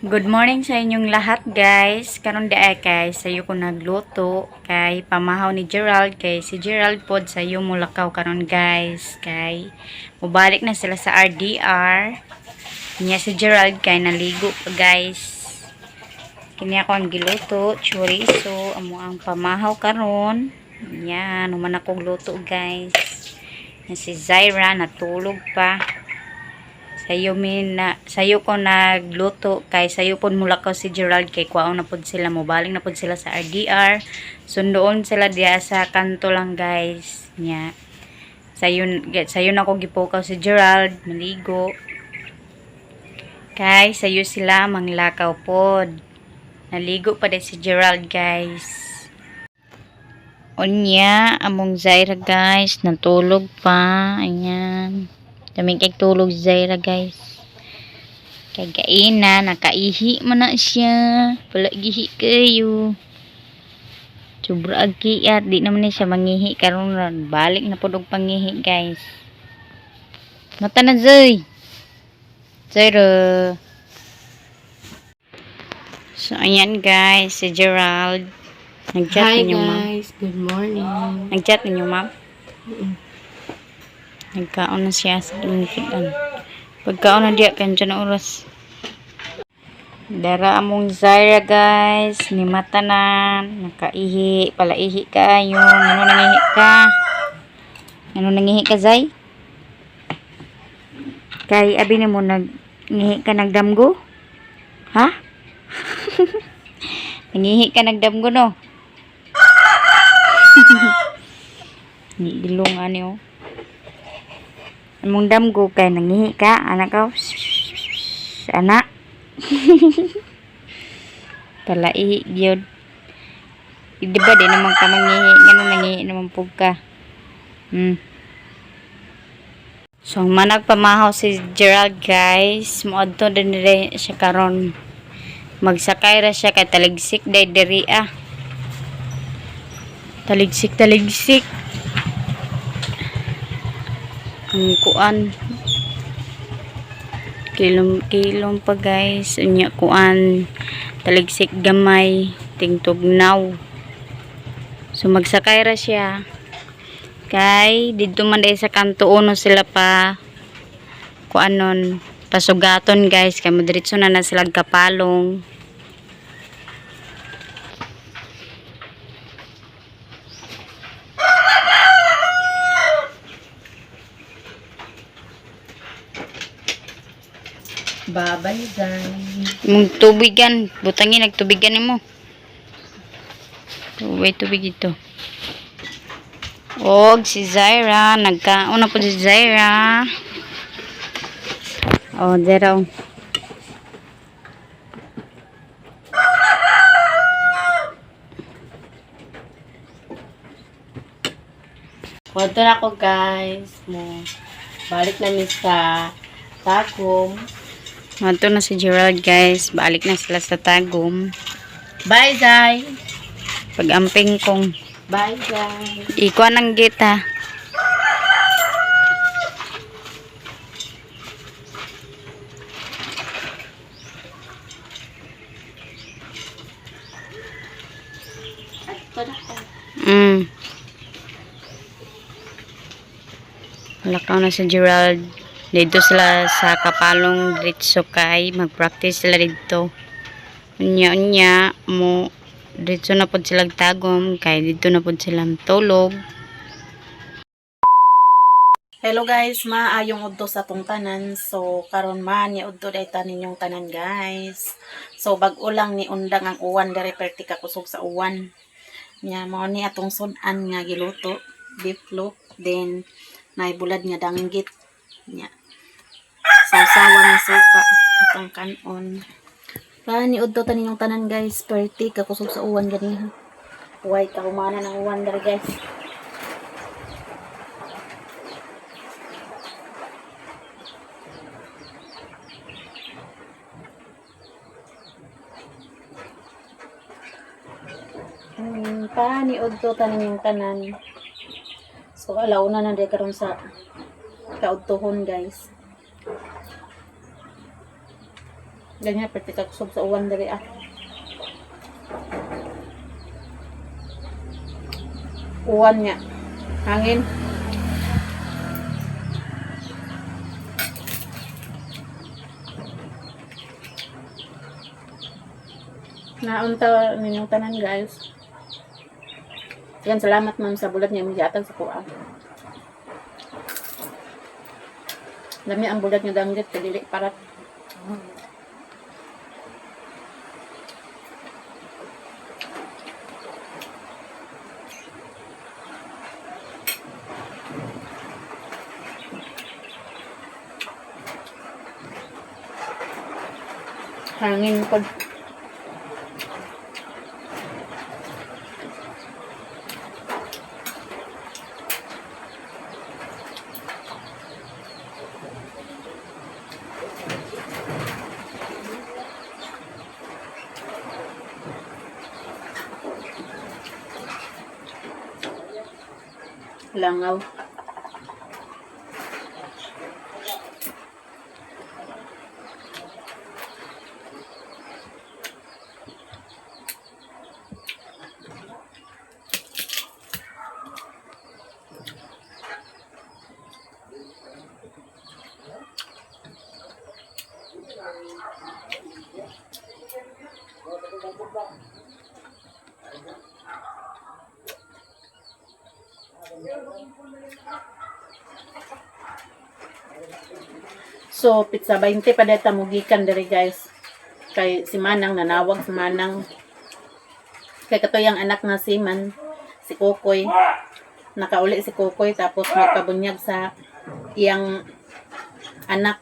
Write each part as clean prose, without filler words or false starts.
Good morning sa inyong lahat guys. Karon di ay kay sayo ko nagluto kay pamahaw ni Gerald kay si Gerald pod sayo mulakaw karon guys kay mubalik na sila sa RDR. Niya si Gerald kay naligo pa guys. Kini ako ang giluto, chorizo, amo ang pamahaw karon. Yan, human akong luto guys. Yan si Zaira natulog pa. Sayo ko nagluto kay sayo pod mulakaw si Gerald kay kuwaon na pod sila mobaling na pod sila sa RDR. Sundoon sila diya sa kanto lang guys. Nya. Sayo na ko gipukaw si Gerald maligo. Kay sayo sila manglakaw pod. Naligo pa din si Gerald guys. Unya among Zaira guys natulog pa. Ayan. Daming kay tulog Zaira guys. Kay gaina, nakaihi man na siya. Palagihi kayo. Sobra agkiat. Di naman siya mangihi. Karon balik na po og pangihi guys. Mata na Zay. Zaira. So ayan guys. Si Gerald. Nag-chat ninyo ma'am. Hi guys. Good morning. Nag-chat ninyo ma'am. Nagkaon na siya sa lingkidan. Pagkaon na diya kanjan na oras. Dara among Zaira guys. Ni mata na. Nakaihi. Palaihi kayo. Ano nangihi ka? Ano nangihi ka Zay? Kay abi ni mo nangihi ka nagdamgo? Ha? Nangihi ka nagdamgo no? Gilong ano. Among damgo kay nangihi ka, anak ko. Anak. Talai gyud. Di ba di naman ka mangihi, ngano nangihi naman pug ka. So managpamahaw si Gerald guys, moadto din dire siya karon. Magsakay ra siya kay taligsik day diri ah. Taligsik. Ang kuan kilom pa guys unya kuan taligsik gamay tingtugnaw. So magsakay ra siya kay didto man dai sa kanto uno sila pa kuanon pasugaton guys kay madiretso na sila kapalong. Babay guys. Mong tubigan, butangin nagtubigan nimo. Tubig ito. Og si Zaira, nagkaon na po si Zaira. Oh, Zaira. Punta na ako guys. Balik na mi sa Tagum. Mato na si Gerald guys, balik na sila sa Tagum. Bye guys. Pag-amping kong Bye guys. ikuha ng gate ha. Lakaw na si Gerald. Dito sila sa kapalong diretso kay mag-practice sila dito. Unya mo dito na pod sila Tagum kay dito na pod sila tulog. Hello guys, maayong udto sa tong tanan. So karon man ni udto day tanin yung tanan guys. So bag-o lang ni undang ang uwan dere perti ka kusog sa uwan. Nya mao ni atong sunan nga giluto, beef loaf, then naibulad nga danggit. Nya sasawa nga suka atong kanon. Para ni udto tanin yung tanan guys, perti ka kusog sa uwan gani ha. Huway ka humana ng uwan dere guys. Pani udto tanin yung tanan. So alaw na day karon sa kaudtohon guys. Ganyan, pati kakusog sa uwan dali ah. Uwan niya. Hangin. Naunta ninyong tanan guys. Yan, salamat ma'am sa bulat niya magyatag sa kuha. Lami ang bulat niya danggit, kadili parat. Hangin ko. Langaw. So, pizza 20 pa deta mugikan diri guys. Kay si Manang nanawag si Manang. Kay katuyang anak nga si si Kokoy. Nakauli si Kokoy tapos magpabunyag sa iyang anak.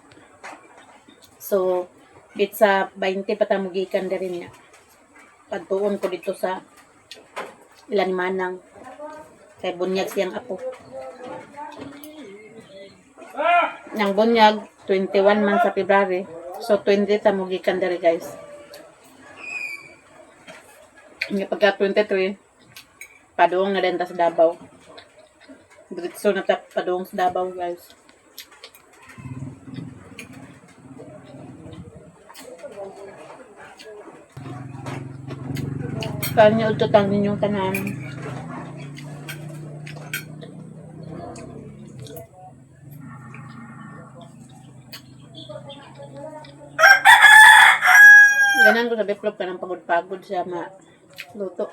So, pizza 20 pa ta mugikan diri niya. Pagtuon ko dito sa ilan ni Manang. Kay bunyag siyang apo. Nang bunyag 21 man sa February. So 20 ta mo gikan diri guys. Nga pagka 23 padung na din ta sa Davao. Diretso na ta padung sa Davao guys. Kanya ututang ninyong tanan. Ganan ko sa biplop ka ng pagod-pagod siya luto.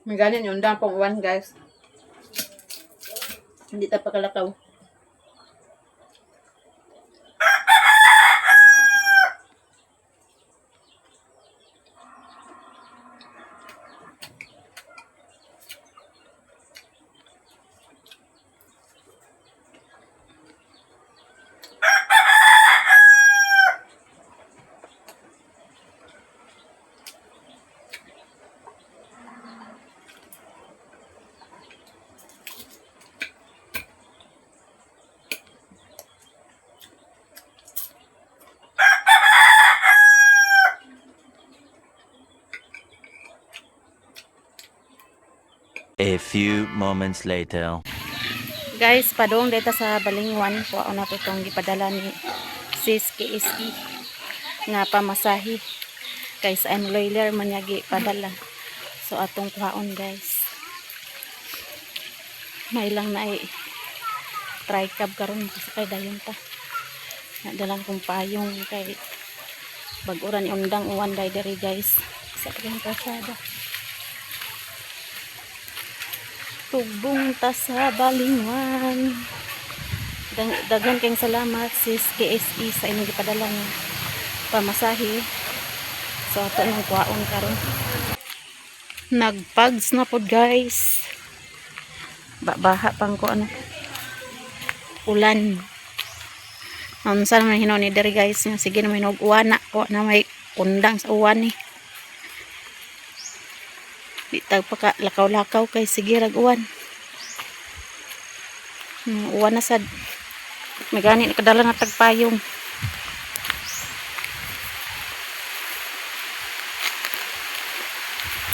May ganin yung dampong uwan guys. Hindi ta pakalakaw. A few moments later. Guys, padong dito sa Balingwan po ako na itong gipadala ni Sis KSE nga pamasahi kay sa loiler man yagi padala. So atong kuhaon guys. May lang na try cab karon kasi kay dayon ta. Nadalang kong payong kay baguran undang uwan diri guys sa kanyang pasada. Tubong ta sa Balingwan. Daghan kayong salamat sis KSE sa inyong gipadala nga pamasahe. So ato nang kuhaon karon. Nagpags na pod guys. Baha pang ko ano. Ulan. Unsa naman hinon ni diri guys, sige na may uwan na ko na may undang sa uwan ni. Di tag pa ka lakaw-lakaw kay sige rag uwan. Uwan na sad. May gani kadala na tagpayong.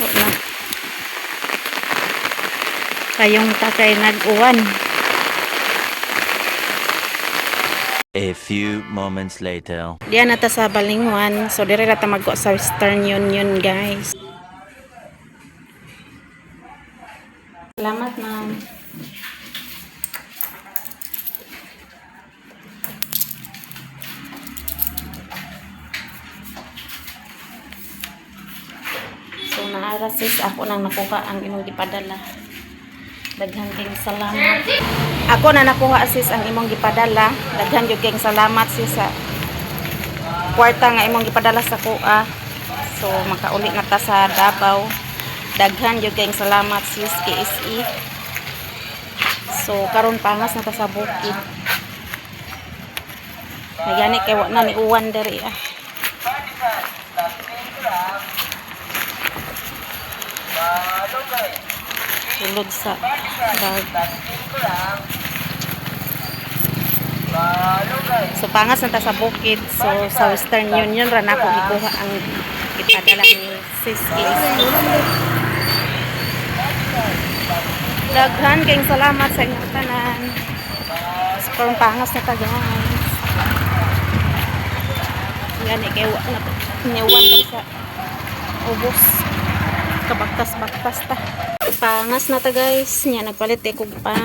Wala. Kayong takay nag-uwan. A few moments later. Diyan na ta sa Balingwan. So, dire na ta magko sa Western Union, guys. Salamat, ma'am. So, naara sis, ako nang nakuha ang imong gipadala. Daghan kayong salamat. Ako na nakuha sis ang imong gipadala. Daghan jud kayong salamat sis sa kwarta nga imong gipadala sa kuha. So, makauli na ta sa Davao. Daghan jud kayong salamat sis KSE. So, karon pangas na ta sa bukid. Nagani kay wa na ni uwan diri ah. Sulod sa bag. So, pangas na ta sa bukid. So, sa Western Union ra na ako gikuha ang ipadala ni Sis KSE. Daghan kayong salamat sa inyong tanan. So, parang pangas na ta guys. Gani kay wa na niwan dali sa ubos. Kabaktas-baktas ta. Pangas na ta guys. Nya nagpalit kog pan.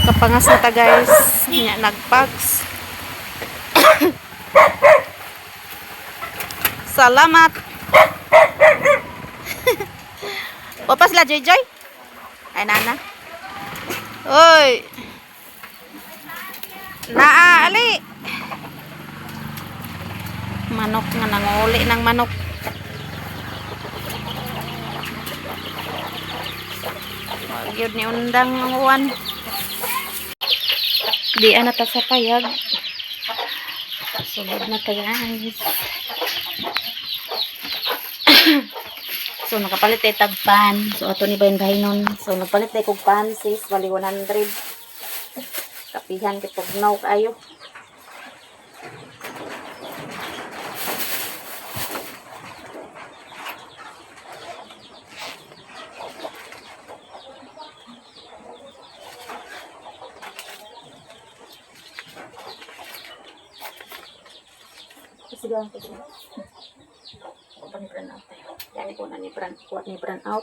Kapangas na ta guys. Nya nagpags. Salamat. Opas la Joy Joy. Ay nana. Oy. Naa ali. Manok nga nanguli ng manok. Gyud ni undang ang uwan. Di ana ta sa payag. Sulod na ta guys. So nakapalit tay tagpan. So ato ni bahin-bahinon. So nagpalit tay kog pan sis bali 100. Kapihan kay pugnaw kayo. Sigang ko siya. Open ni brand out tayo. Yan ko na ni brand out.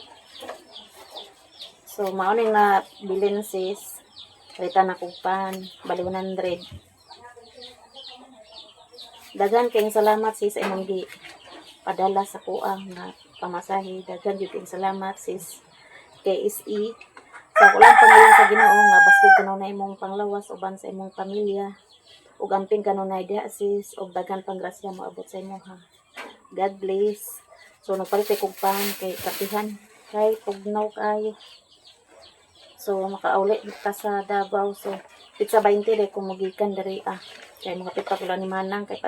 So, mauning na bilin sis. Kalita na kong pan. Bali 100. Dagan kayong salamat sis ay mong di padala sa kuang na pamasahe. Dagan yun kayong salamat sis KSE. So, ako lang pangayon sa Ginoo nga baskog kanaw na imong panglawas uban sa imong pamilya. Ug amping kanunay diha sis ug daghan pang grasya moabot sa imo ha. God bless. So nagpalit kog pan kay kapihan kay pugnaw kayo. So makauli ta sa Davao. So pizza 20 day kung magikan diri ah. Kay mga pita ko ni manang kay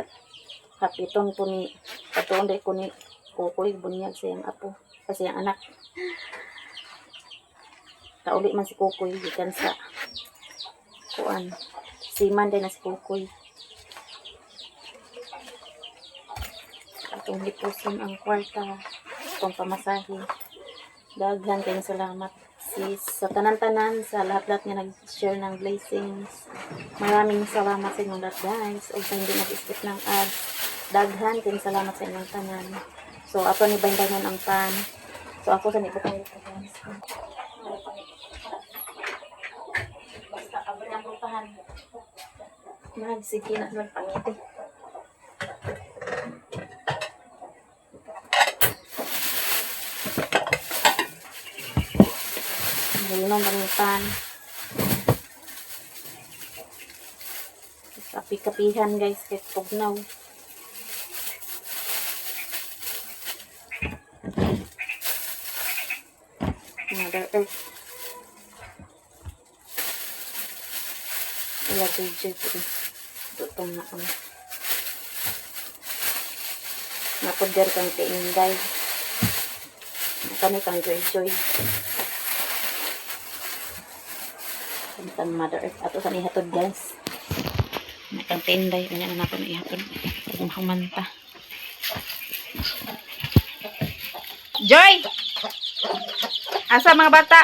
kapiton ko ni katuon day ko ni kukoy bunyag sa iyang apo kasi ang anak. Kauli man si kukoy gikan sa kuan. Siman din na si Kukoy. Itong lipuson ang kwarta. Itong pamasahe. Daghan kayong salamat sis. Sa tanan-tanan, sa lahat-lahat nga nag-share ng blessings. Maraming salamat sa inyong lahat guys. O sa hindi nag-skip ng ads. Daghan kayong salamat sa inyong tanan. So, ato ni bandanan ang pan. So, ako sa nipotong ito guys. Basta abang ang putahan. Sige na magpangiti. Bulong ng pan. Kapi-kapihan guys, kahit pugnaw. Mother Earth. Ilagay dyan po. Dutong na kami. Napudgar kang tiinday. Kami kang joy-joy. Kami Mother Earth. Ato sa ihatod guys. Kang tiinday. Kanya na natin ihatod. Kung humanta. Joy! Asa mga bata?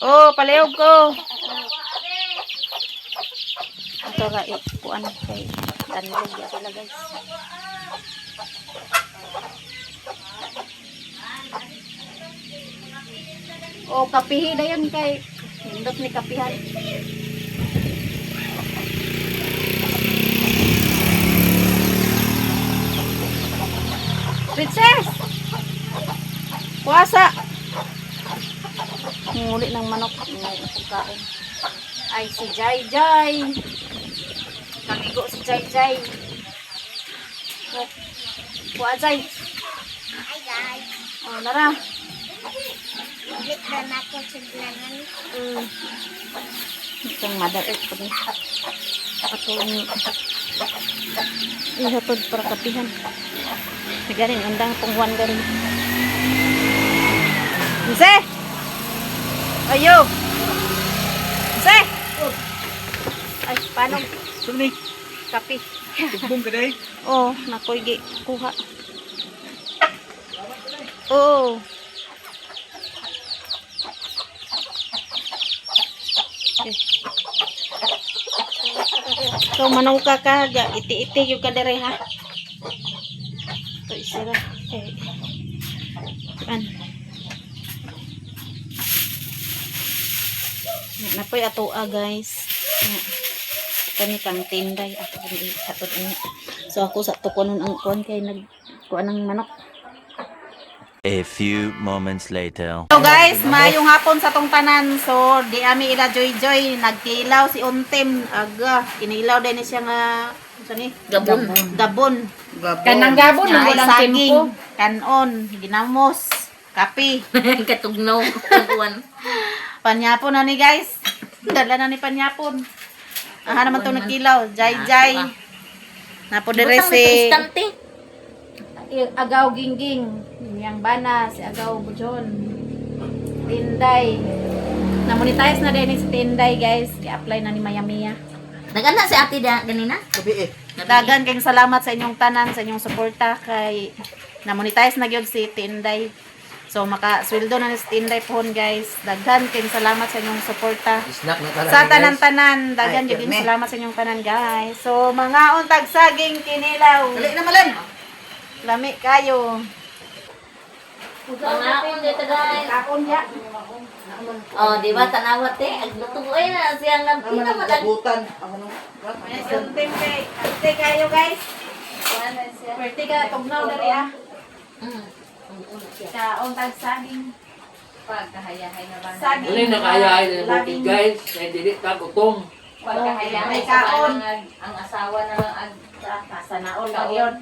Oh, palihog ko. Ito ra kuan kay tanlog ya sila guys. Oh, kapihi na yan kay hindot ni kapihan. Princess! Puasa! Nguli ng manok. Nguli ng pagkain. Ay, si Jai Jai. Nangigo si Jai Jai. Puwa Jai. Hi guys. Oh, nara. Ulit na nato sa blanan. Itong Mother Earth po din. Atong ihatod para kapihan. Galing, andang pungwan galing. Jose! Ayo! Jose! Ay, paano? Suni, Kapi. tugbong ka day. Oh, nakoy gi kuha. Oh. Okay. So, manong ka iti-iti yung kadere ha. Ito isira. Okay. Yan. Napoy atoa guys. Kani kang tinday ako ni atod niya. So ako sa tukonon ang kuan kay nagkuan ng manok. A few moments later. So guys, mayong hapon sa tong tanan. So di ami ila joy nagkilaw si Untem aga. Kinilaw din siya nga sani Gabon. Kanang gabon Ay, mo lang saging, tempo. kanon, ginamos, kapi. Katugnaw. Kaguan. Panyapon na ni guys. Dala na ni panyapon. Aha naman to nagkilaw. Jai. Napo dire si Agaw Gingging. Yang bana si Agaw Bujon. Tinday. Na-monetize na din si Tinday guys. I-apply na ni Maya. Naganda si ate da ganina? Gabi eh. Dagan kayong salamat sa inyong tanan, sa inyong suporta kay na-monetize na gyud si Tinday. So makasweldo na ni si Tinday pohon guys. Daghan kayong salamat sa inyong suporta. Snack na talaga. Sa tanan-tanan, daghan Ay, gyud din kerme. salamat sa inyong tanan guys. So mga untag saging kinilaw. Dali na malan. Lami kayo. Pangakon dito guys. Kapon ya. Oh, di ba tanawat eh? Aglutugoy na siyang Naman ang pinamadag. gabutan. Ako nung. Ayan si Untem kay. Ate kayo guys. Pwerte ka tugnaw dali ah. Sa untag saging. Pagkahayahay na ba? Saging. Dili na kaya ay Labing- guys, ay dili ta gutom. Pagkahayahay May sa kaon. ang asawa na lang ag Sana all na yun.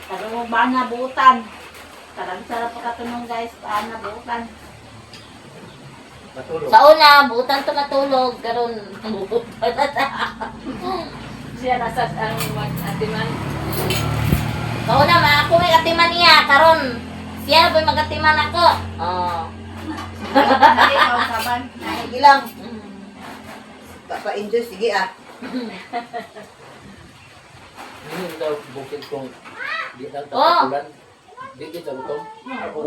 Kadang mo ba na butan? Kadang sarap pa katunong guys. Paan na butan? Matulog. Sa una, butan to matulog, karon butan siya nasa ang mag-atiman. Sa una, ako may atiman niya, karon siya na mag-atiman ako. Oh. Ay, saban. Sige lang. Pa-enjoy, sige ah. Hindi daw bukid kong di na Oh. tapulan. Di kita gutom. Ako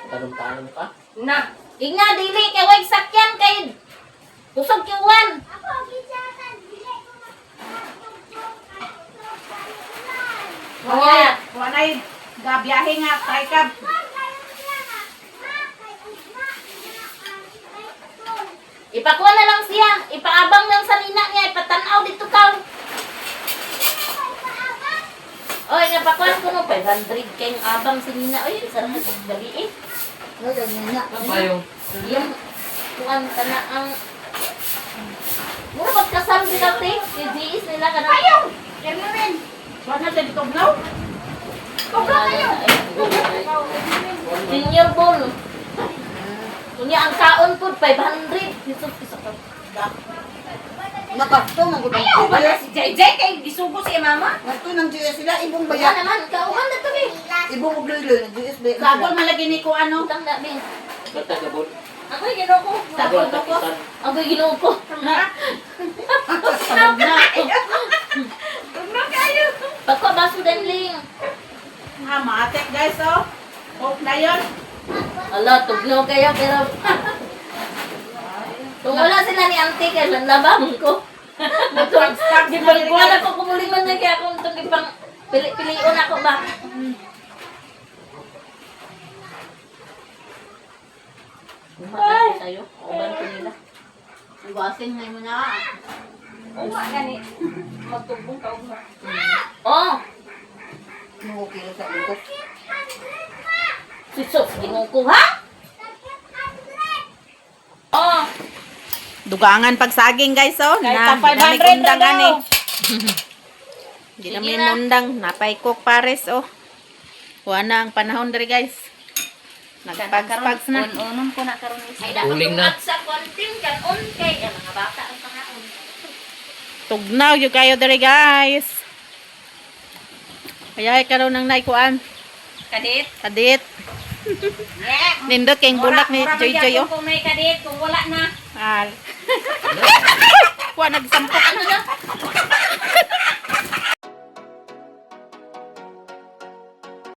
tanong-tanong ka. Na, inga dili kay way sakyan kay kusog kiwan. Wala. Wala gabiyahe nga. Try ka. Ipakuha na lang siya, ipaabang lang sa nina niya, ipatanaw dito ka. Oy, napakuha ko no 500 kay abang si nina. Oy, sarap na dali eh. Ano ba yung? Yung kuan kana ang mura magkasal sila te. Si GS nila kana. Ayaw. Yan mo rin. Wala na dito tugnaw. Tugnaw kayo. Senior ball. Kunya ang kaon po 500. Jesus isa ka. Nakakto, magudang Ayaw wala si JJ kay gisugo si mama. Nato ng GS sila, ibong Kaya bayat. naman kauhan na to eh. Ibong ugloy-loy ng GS bayat. Sabon malagi ni ko ano. Tanda bin. Bata gabon. Ako'y ginoko. Sabon Sabon ko. takisan. Ako'y ginoko. Sabog na. Tugnaw kayo. Pagko baso denling. Matek guys, oh. Hope na yun. Ala, tugnaw kayo pero kung wala sila ni auntie kay labang ko. Gipagkuhan ako kumulingon na kaya kung itong ipang pilion ako ba? Ay! Tayo, uban ko nila. Iwasin na mo na. Uwa gani. Magtubong ka uwa. Oh! Okay sa ulo. Sisos, ginuko ha? Oh! Dugangan pagsaging guys, oh. Kahit pa 500 daming undangan na eh. Hindi Sige namin na. undang. Napay cook pares, oh. Kuha na ang panahon diri guys. Nagpags-pags na. Unom ko na karon Uling Ay, dapat na. tumat sa konting kanon kay mga bata ang pangaon. Tugnaw yung kayo diri guys. Kaya karon ng naikuan. Kadit. Kadit. Yeah. Nindot kayong bulak ni Joy Joy, oh. Kung may kadit, kung wala na. Kuha nagsampok. Ano na?